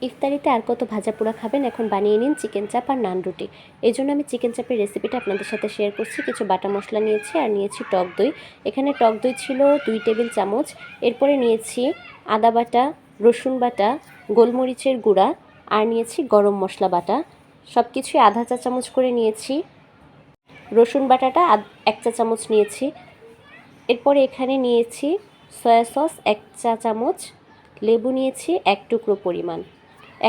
ইফতারিতে আর কত ভাজা পোড়া খাবেন, এখন বানিয়ে নিন চিকেন চাপ আর নান রুটি। এই জন্য আমি চিকেন চাপের রেসিপিটা আপনাদের সাথে শেয়ার করছি। কিছু বাটা মশলা নিয়েছি আর নিয়েছি টক দই। এখানে টক দই ছিল 2 টেবিল চামচ। এরপরে নিয়েছি আদা বাটা, রসুন বাটা, গোলমরিচের গুঁড়া আর নিয়েছি গরম মশলা বাটা। সব কিছুই আধা চা চামচ করে নিয়েছি। রসুন বাটাটা 1 চা চামচ নিয়েছি। এরপরে এখানে নিয়েছি সয়া সস 1 চা চামচ, লেবু নিয়েছি 1 টুকরো পরিমাণ।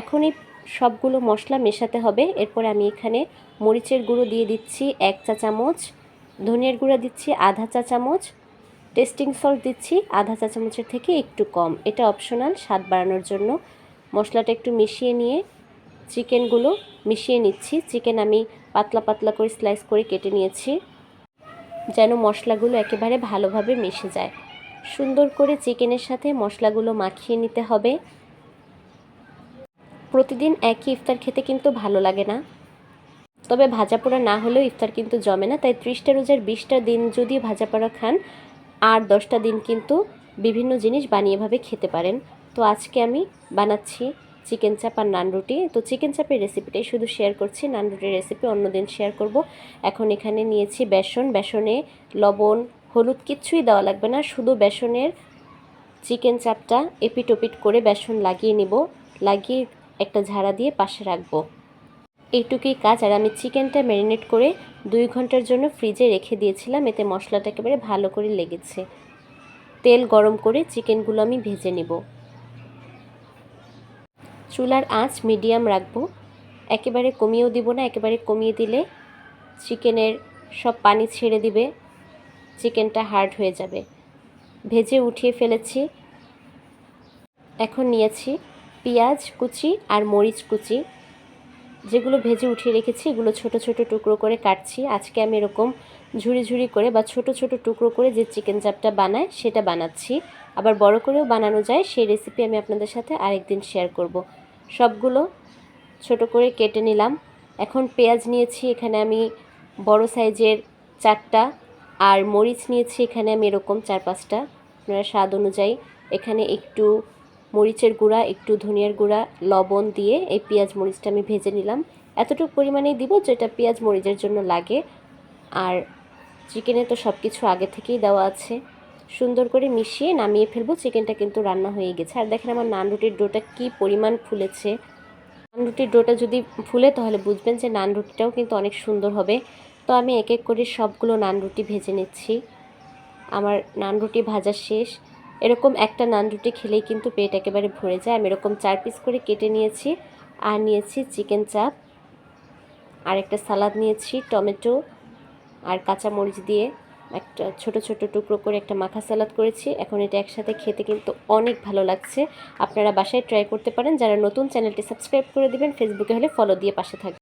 এখন এই সবগুলো মশলা মেশাতে হবে। এরপরে আমি এখানে মরিচের গুঁড়ো দিয়ে দিচ্ছি 1 চা চামচ, ধনিয়ার গুঁড়া দিচ্ছি আধা চা চামচ, টেস্টিং সল্ট দিচ্ছি আধা চা চামচের থেকে একটু কম, এটা অপশনাল, স্বাদ বাড়ানোর জন্য। মশলাটা একটু মিশিয়ে নিয়ে চিকেনগুলো মিশিয়ে নিচ্ছি। চিকেন আমি পাতলা পাতলা করে স্লাইস করে কেটে নিয়েছি, যেন মশলাগুলো একেবারে ভালোভাবে মিশে যায়। সুন্দর করে চিকেনের সাথে মশলাগুলো মাখিয়ে নিতে হবে। প্রতিদিন একই ইফতার খেতে কিন্তু ভালো লাগে না, তবে ভাজা পোড়া না হলেও ইফতার কিন্তু জমে না। তাই 30টা রোজার 20টা দিন যদি ভাজা পোড়া খান, আর 10টা দিন কিন্তু বিভিন্ন জিনিস বানিয়ে ভাবে খেতে পারেন। তো আজকে আমি বানাচ্ছি চিকেন চাপ আর নান রুটি। তো চিকেন চাপের রেসিপিটাই শুধু শেয়ার করছি, নান রুটির রেসিপি অন্যদিন শেয়ার করব। এখন এখানে নিয়েছি বেসন। বেসনে লবণ হলুদ কিচ্ছুই দেওয়া লাগবে না, শুধু বেসনের চিকেন চাপটা এপিট ওপিট করে বেসন লাগিয়ে নিব। লাগিয়ে একটা ঝাড়া দিয়ে পাশে রাখবো। এইটুকুই কাজ। আর আমি চিকেনটা ম্যারিনেট করে 2 ঘন্টার জন্য ফ্রিজে রেখে দিয়েছিলাম, এতে মশলাটা একেবারে ভালো করে লেগেছে। তেল গরম করে চিকেনগুলো আমি ভেজে নেব। চুলার আঁচ মিডিয়াম রাখবো, একেবারে কমিয়েও দিব না। একেবারে কমিয়ে দিলে চিকেনের সব পানি ছেড়ে দিবে, চিকেনটা হার্ড হয়ে যাবে। ভেজে উঠিয়ে ফেলেছি। এখন নিয়েছি পেঁয়াজ কুচি আর মরিচ কুচি, যেগুলো ভেজে উঠিয়ে রেখেছি এগুলো ছোট ছোট টুকরো করে কাটছি। আজকে আমি এরকম ঝুড়ি ঝুড়ি করে বা ছোট ছোট টুকরো করে যে চিকেন চাপটা বানায় সেটা বানাচ্ছি। আবার বড় করেও বানানো যায়, সেই রেসিপি আমি আপনাদের সাথে আরেকদিন শেয়ার করব। সবগুলো ছোট করে কেটে নিলাম। এখন পেঁয়াজ নিয়েছি এখানে আমি বড় সাইজের 4টা, আর মরিচ নিয়েছি এখানে আমি এরকম 4-5টা, আপনারা স্বাদ অনুযায়ী। এখানে একটু মরিচের গুঁড়া, একটু ধনিয়ার গুঁড়া, লবণ দিয়ে এই পেঁয়াজ মরিচটা আমি ভেজে নিলাম। এতটুকু পরিমাণেই দিব যেটা পেঁয়াজ মরিচের জন্য লাগে। আর চিকেনে তো সব কিছু আগে থেকেই দেওয়া আছে। সুন্দর করে মিশিয়ে নামিয়ে ফেলবো। চিকেনটা কিন্তু রান্না হয়ে গেছে। আর দেখেন আমার নান রুটির ডোটা কী পরিমাণ ফুলেছে। নান রুটির ডোটা যদি ফুলে তাহলে বুঝবেন যে নান রুটিটাও কিন্তু অনেক সুন্দর হবে। তো আমি এক এক করে সবগুলো নান রুটি ভেজে নিচ্ছি। আমার নান রুটি ভাজা শেষ। এরকম একটা নান রুটি খেলেই কিন্তু পেট একেবারে ভরে যায়। আমি এরকম 4 পিস করে কেটে নিয়েছি। আর নিয়েছি চিকেন চাপ, আর একটা সালাদ নিয়েছি টমেটো আর কাঁচা মরিচ দিয়ে একটা ছোট ছোট টুকরো করে একটা মাখা সালাদ করেছি। এখন এটা একসাথে খেতে কিন্তু অনেক ভালো লাগছে। আপনারা বাসায় ট্রাই করতে পারেন। যারা নতুন, চ্যানেলটি সাবস্ক্রাইব করে দিবেন, ফেসবুকে হলে ফলো দিয়ে পাশে থাকবেন।